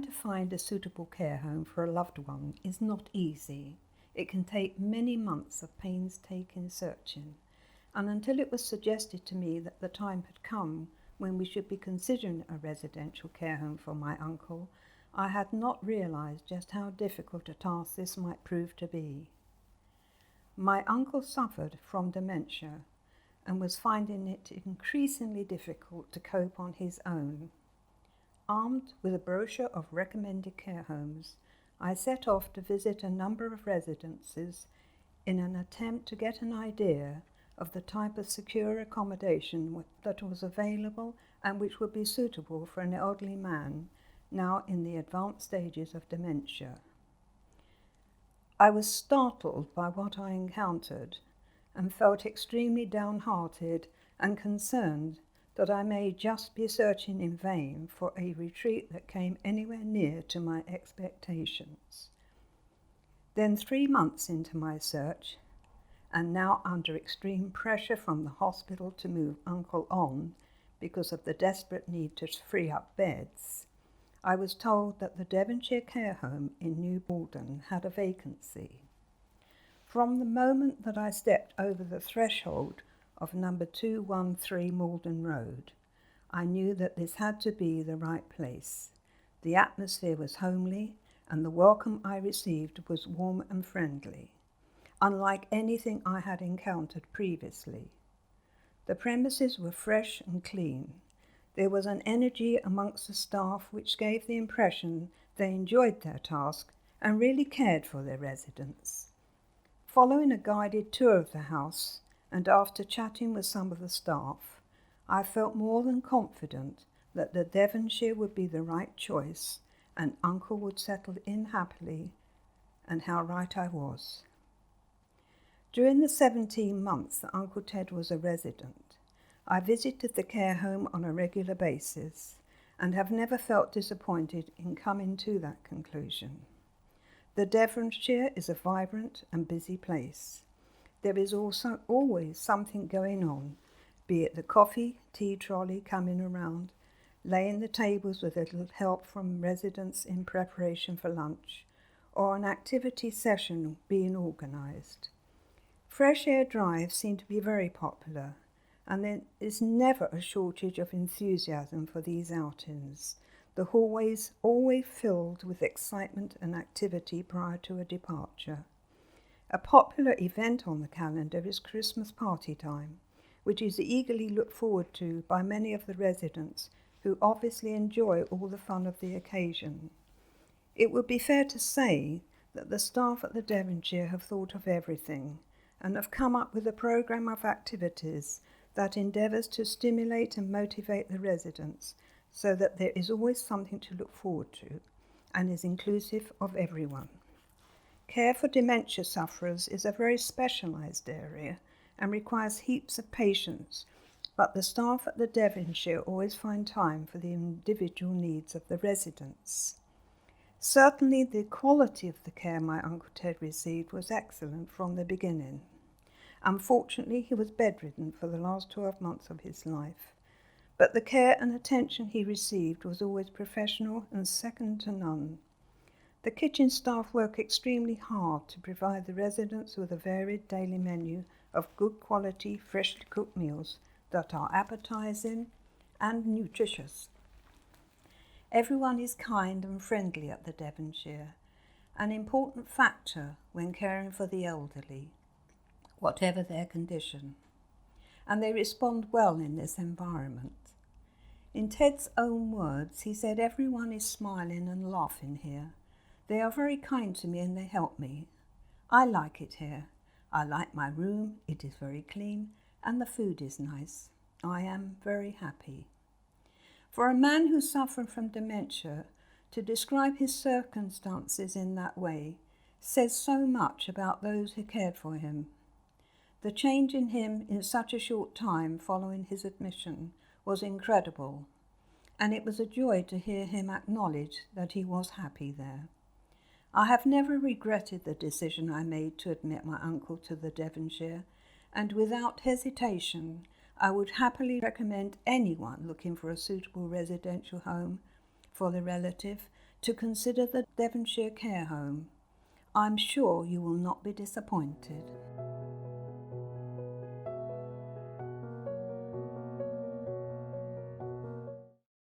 Trying to find a suitable care home for a loved one is not easy. It can take many months of painstaking searching, and until it was suggested to me that the time had come when we should be considering a residential care home for my uncle, I had not realised just how difficult a task this might prove to be. My uncle suffered from dementia and was finding it increasingly difficult to cope on his own. Armed with a brochure of recommended care homes, I set off to visit a number of residences in an attempt to get an idea of the type of secure accommodation that was available and which would be suitable for an elderly man now in the advanced stages of dementia. I was startled by what I encountered and felt extremely downhearted and concerned that I may just be searching in vain for a retreat that came anywhere near to my expectations. Then 3 months into my search, and now under extreme pressure from the hospital to move Uncle on because of the desperate need to free up beds, I was told that the Devonshire Care Home in New Malden had a vacancy. From the moment that I stepped over the threshold of number 213 Malden Road, I knew that this had to be the right place. The atmosphere was homely, and the welcome I received was warm and friendly, unlike anything I had encountered previously. The premises were fresh and clean. There was an energy amongst the staff which gave the impression they enjoyed their task and really cared for their residents. Following a guided tour of the house, and after chatting with some of the staff, I felt more than confident that the Devonshire would be the right choice and Uncle would settle in happily, and how right I was. During the 17 months that Uncle Ted was a resident, I visited the care home on a regular basis and have never felt disappointed in coming to that conclusion. The Devonshire is a vibrant and busy place. There is also always something going on, be it the coffee, tea trolley coming around, laying the tables with a little help from residents in preparation for lunch, or an activity session being organised. Fresh air drives seem to be very popular, and there is never a shortage of enthusiasm for these outings. The hallways always filled with excitement and activity prior to a departure. A popular event on the calendar is Christmas party time, which is eagerly looked forward to by many of the residents who obviously enjoy all the fun of the occasion. It would be fair to say that the staff at the Devonshire have thought of everything and have come up with a programme of activities that endeavours to stimulate and motivate the residents so that there is always something to look forward to and is inclusive of everyone. Care for dementia sufferers is a very specialised area and requires heaps of patience, but the staff at the Devonshire always find time for the individual needs of the residents. Certainly the quality of the care my Uncle Ted received was excellent from the beginning. Unfortunately, he was bedridden for the last 12 months of his life, but the care and attention he received was always professional and second to none. The kitchen staff work extremely hard to provide the residents with a varied daily menu of good quality, freshly cooked meals that are appetising and nutritious. Everyone is kind and friendly at the Devonshire, an important factor when caring for the elderly, whatever their condition, and they respond well in this environment. In Ted's own words, he said, "Everyone is smiling and laughing here. They are very kind to me and they help me. I like it here. I like my room, it is very clean, and the food is nice. I am very happy." For a man who suffered from dementia, to describe his circumstances in that way says so much about those who cared for him. The change in him in such a short time following his admission was incredible, and it was a joy to hear him acknowledge that he was happy there. I have never regretted the decision I made to admit my uncle to the Devonshire, and without hesitation I would happily recommend anyone looking for a suitable residential home for the relative to consider the Devonshire Care Home. I'm sure you will not be disappointed.